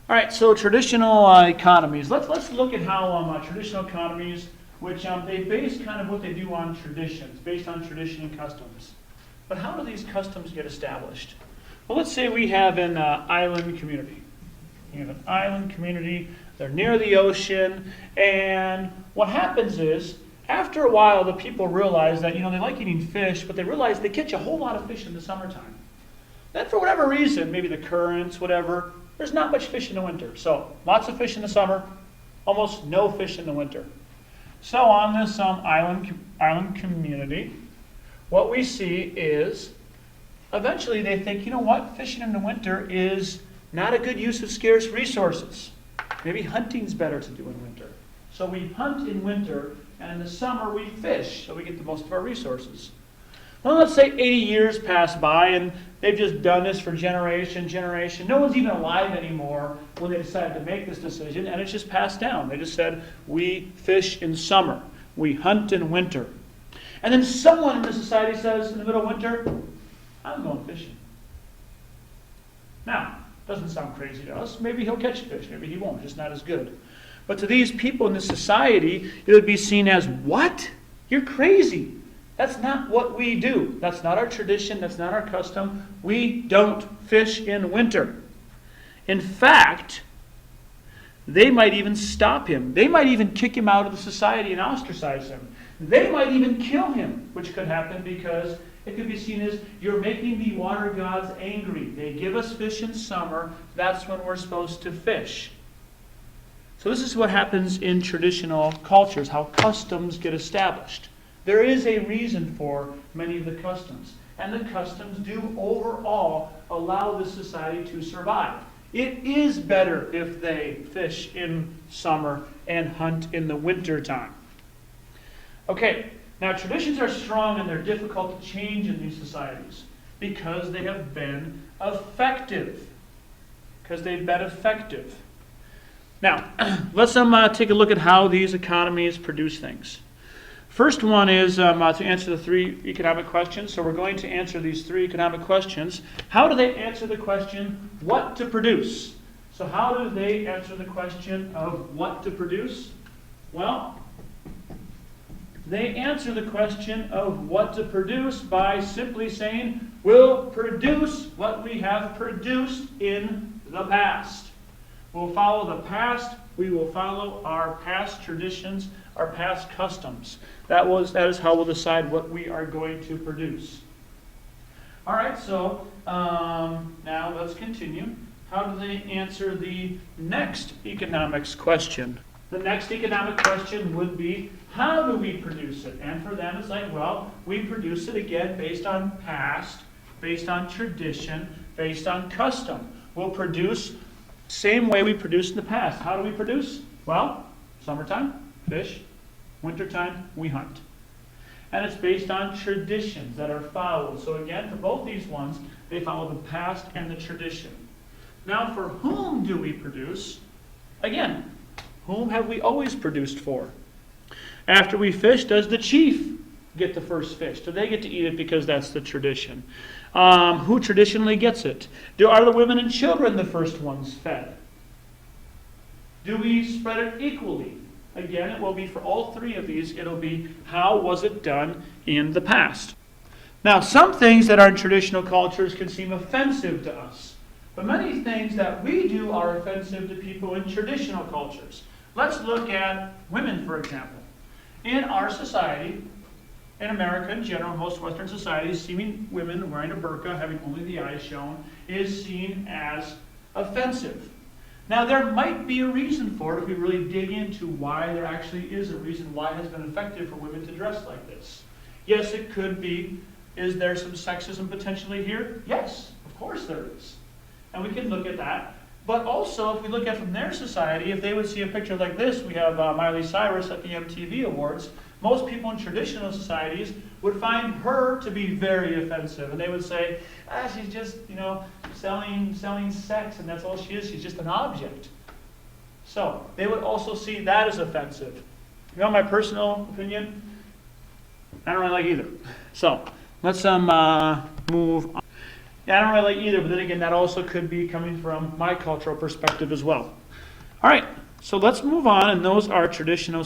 All right, so traditional economies. Let's look at how traditional economies, which they base kind of what they do on traditions, based on tradition and customs. But how do these customs get established? Well, let's say we have an island community. You have an island community, they're near the ocean, and what happens is, after a while, the people realize that, they like eating fish, but they realize they catch a whole lot of fish in the summertime. Then for whatever reason, maybe the currents, whatever, there's not much fish in the winter. So lots of fish in the summer, almost no fish in the winter. So on this island community, what we see is eventually they think, you know what, fishing in the winter is not a good use of scarce resources. Maybe hunting's better to do in winter. So we hunt in winter, and in the summer we fish, so we get the most of our resources. Well, let's say 80 years pass by, and they've just done this for generation. No one's even alive anymore when they decided to make this decision, and it's just passed down. They just said, we fish in summer. We hunt in winter. And then someone in the society says, in the middle of winter, I'm going fishing. Now, doesn't sound crazy to us. Maybe he'll catch fish. Maybe he won't. Just not as good. But to these people in this society, it would be seen as, what? You're crazy. That's not what we do. That's not our tradition. That's not our custom. We don't fish in winter. In fact, they might even stop him. They might even kick him out of the society and ostracize him. They might even kill him, which could happen because it could be seen as, you're making the water gods angry. They give us fish in summer. That's when we're supposed to fish. So this is what happens in traditional cultures, how customs get established. There is a reason for many of the customs. And the customs do overall allow the society to survive. It is better if they fish in summer and hunt in the winter time. Okay, now traditions are strong and they're difficult to change in these societies because they have been effective. Now, let's take a look at how these economies produce things. First one is to answer the three economic questions. So we're going to answer these three economic questions. How do they answer the question, what to produce? So how do they answer the question of what to produce? Well, they answer the question of what to produce by simply saying, we'll produce what we have produced in the past. We'll follow the past. We will follow our past traditions, our past customs. That is how we'll decide what we are going to produce. All right, so now let's continue. How do they answer the next economics question? The next economic question would be, how do we produce it? And for them, it's like, well, we produce it again based on past, based on tradition, based on custom. We'll produce same way we produced in the past. How do we produce? Well, summertime, fish. Wintertime, we hunt. And it's based on traditions that are followed. So again, for both these ones, they follow the past and the tradition. Now, for whom do we produce? Again, whom have we always produced for? After we fish, does the chief get the first fish? Do they get to eat it because that's the tradition? Who traditionally gets it? Are the women and children the first ones fed? Do we spread it equally? Again, it will be for all three of these, it'll be how was it done in the past. Now, some things that are in traditional cultures can seem offensive to us. But many things that we do are offensive to people in traditional cultures. Let's look at women, for example. In our society, in America in general, most Western societies, seeing women wearing a burqa, having only the eyes shown, is seen as offensive. Now, there might be a reason for it if we really dig into why there actually is a reason why it has been effective for women to dress like this. Yes, it could be. Is there some sexism potentially here? Yes, of course there is. And we can look at that. But also, if we look at from their society, if they would see a picture like this, we have Miley Cyrus at the MTV Awards. Most people in traditional societies would find her to be very offensive. And they would say, she's just, selling sex, and that's all she is. She's just an object. So they would also see that as offensive. My personal opinion, I don't really like either. So let's move on. Yeah, I don't really like either, but then again, that also could be coming from my cultural perspective as well. All right, so let's move on, and those are traditional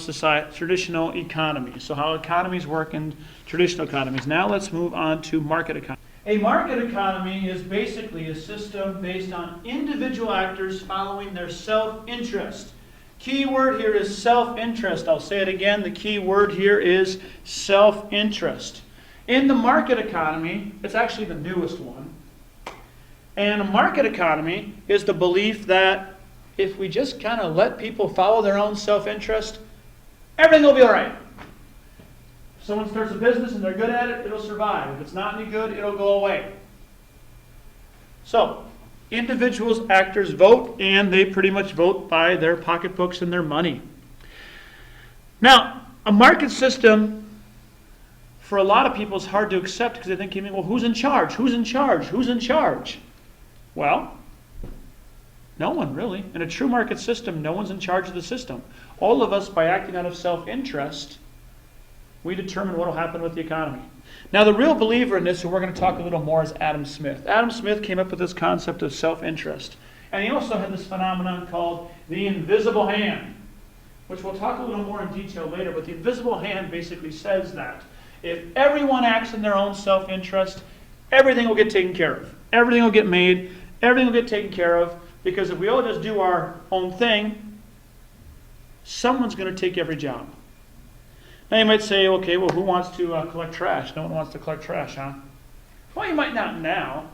economies. So how economies work in traditional economies. Now let's move on to market economy. A market economy is basically a system based on individual actors following their self-interest. Key word here is self-interest. I'll say it again. The key word here is self-interest. In the market economy, it's actually the newest one. And a market economy is the belief that if we just kind of let people follow their own self-interest, everything will be all right. If someone starts a business and they're good at it, it'll survive. If it's not any good, it'll go away. So, individuals, actors vote, and they pretty much vote by their pocketbooks and their money. Now, a market system, for a lot of people, is hard to accept because they think, well, who's in charge? Who's in charge? Who's in charge? Well, no one really. In a true market system, no one's in charge of the system. All of us, by acting out of self-interest, we determine what will happen with the economy. Now, the real believer in this, and we're going to talk a little more, is Adam Smith. Adam Smith came up with this concept of self-interest. And he also had this phenomenon called the invisible hand, which we'll talk a little more in detail later. But the invisible hand basically says that if everyone acts in their own self-interest, everything will get taken care of. Everything will get made. Everything will get taken care of. Because if we all just do our own thing, someone's going to take every job. Now you might say, okay, well, who wants to collect trash? No one wants to collect trash, huh? Well, you might not now.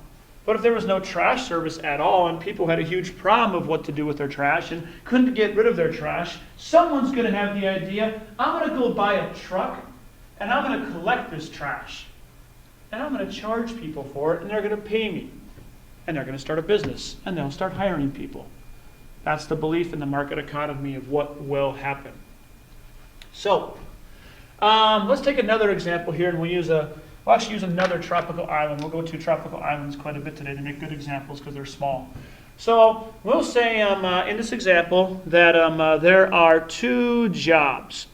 But if there was no trash service at all and people had a huge problem of what to do with their trash and couldn't get rid of their trash, someone's going to have the idea, I'm going to go buy a truck and I'm going to collect this trash. And I'm going to charge people for it and they're going to pay me. And they're going to start a business, and they'll start hiring people. That's the belief in the market economy of what will happen. So, let's take another example here, and we'll actually use another tropical island. We'll go to tropical islands quite a bit today to make good examples because they're small. So, we'll say in this example that there are two jobs.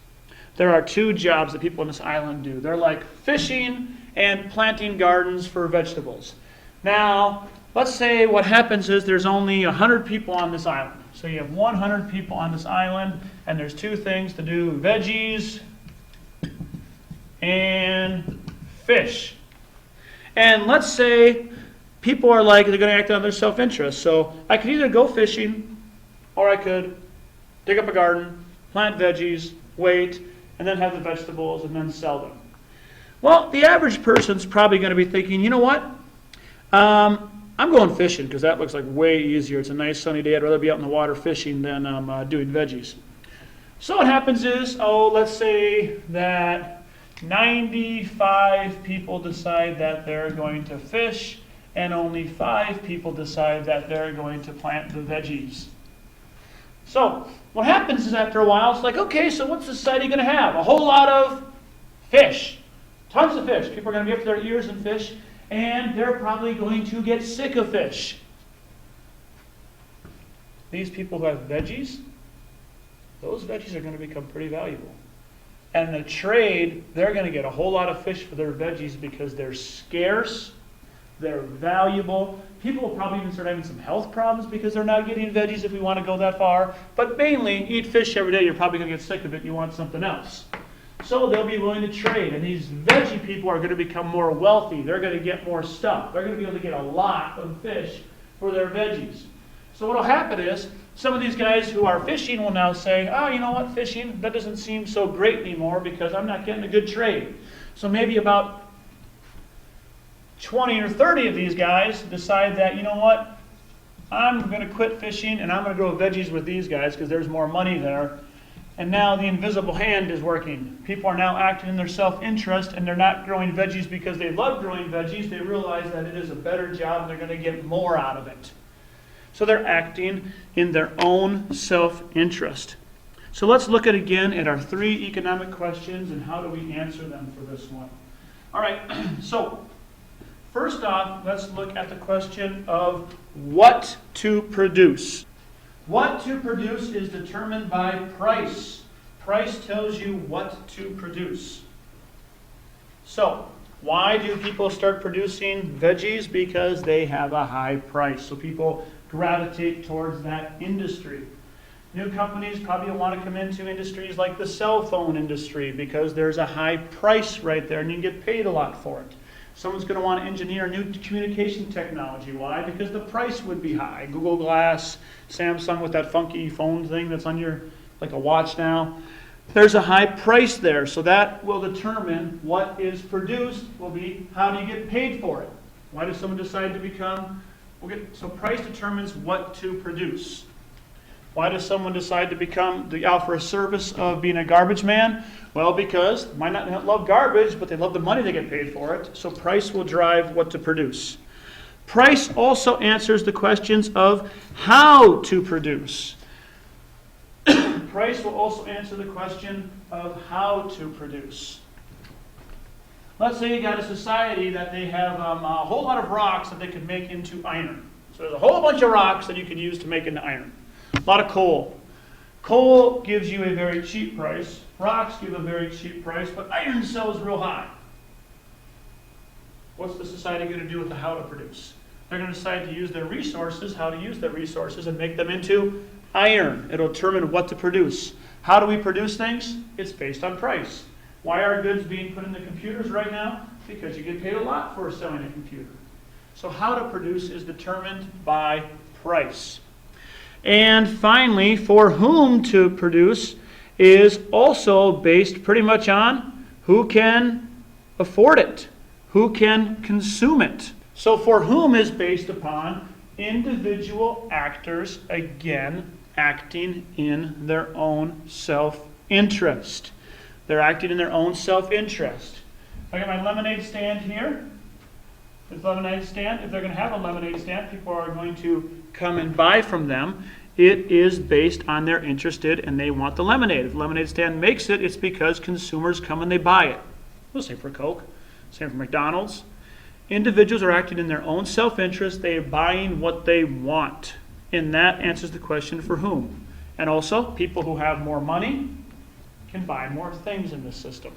There are two jobs that people on this island do. They're like fishing and planting gardens for vegetables. Now, let's say what happens is there's only 100 people on this island. So you have 100 people on this island, and there's two things to do: veggies and fish. And let's say people are like, they're going to act on their self-interest. So I could either go fishing, or I could dig up a garden, plant veggies, wait, and then have the vegetables, and then sell them. Well, the average person's probably going to be thinking, you know what? I'm going fishing because that looks like way easier. It's a nice sunny day. I'd rather be out in the water fishing than doing veggies. So what happens is, let's say that 95 people decide that they're going to fish and only 5 people decide that they're going to plant the veggies. So what happens is after a while, it's like, okay, so what's society going to have? A whole lot of fish. Tons of fish. People are going to be up to their ears in fish. And they're probably going to get sick of fish. These people who have veggies, those veggies are going to become pretty valuable. And in the trade, they're going to get a whole lot of fish for their veggies because they're scarce, they're valuable. People will probably even start having some health problems because they're not getting veggies if we want to go that far. But mainly, eat fish every day, you're probably going to get sick of it, you want something else. So they'll be willing to trade, and these veggie people are going to become more wealthy. They're going to get more stuff. They're going to be able to get a lot of fish for their veggies. So what will happen is, some of these guys who are fishing will now say, you know what, fishing, that doesn't seem so great anymore because I'm not getting a good trade. So maybe about 20 or 30 of these guys decide that, you know what, I'm going to quit fishing and I'm going to grow veggies with these guys because there's more money there. And now the invisible hand is working. People are now acting in their self-interest, and they're not growing veggies because they love growing veggies. They realize that it is a better job and they're going to get more out of it. So they're acting in their own self-interest. So let's look again at our 3 economic questions and how do we answer them for this one. All right, so first off, let's look at the question of what to produce. What to produce is determined by price. Price tells you what to produce. So, Why do people start producing veggies? Because they have a high price. So people gravitate towards that industry. New companies probably want to come into industries like the cell phone industry because there's a high price right there and you can get paid a lot for it. Someone's going to want to engineer new communication technology. Why? Because the price would be high. Google Glass, Samsung with that funky phone thing that's on your, like a watch now. There's a high price there, so that will determine what is produced will be how do you get paid for it. Why does someone decide to become, so price determines what to produce. Why does someone decide to offer a service of being a garbage man? Well, because they might not love garbage, but they love the money they get paid for it. So price will drive what to produce. Price also answers the questions of how to produce. Price will also answer the question of how to produce. Let's say you got a society that they have a whole lot of rocks that they could make into iron. So there's a whole bunch of rocks that you could use to make into iron. A lot of coal. Coal gives you a very cheap price. Rocks give a very cheap price, but iron sells real high. What's the society going to do with the how to produce? They're going to decide to use their resources, how to use their resources, and make them into iron. It'll determine what to produce. How do we produce things? It's based on price. Why are goods being put into computers right now? Because you get paid a lot for selling a computer. So how to produce is determined by price. And finally, for whom to produce is also based pretty much on who can afford it, who can consume it. So for whom is based upon individual actors, again, acting in their own self-interest. They're acting in their own self-interest. I got my lemonade stand here. This lemonade stand, if they're going to have a lemonade stand, people are going to come and buy from them. It is based on they're interested and they want the lemonade. If the lemonade stand makes it, it's because consumers come and they buy it. Well, same for Coke, same for McDonald's. Individuals are acting in their own self-interest. They are buying what they want. And that answers the question for whom. And also, people who have more money can buy more things in this system.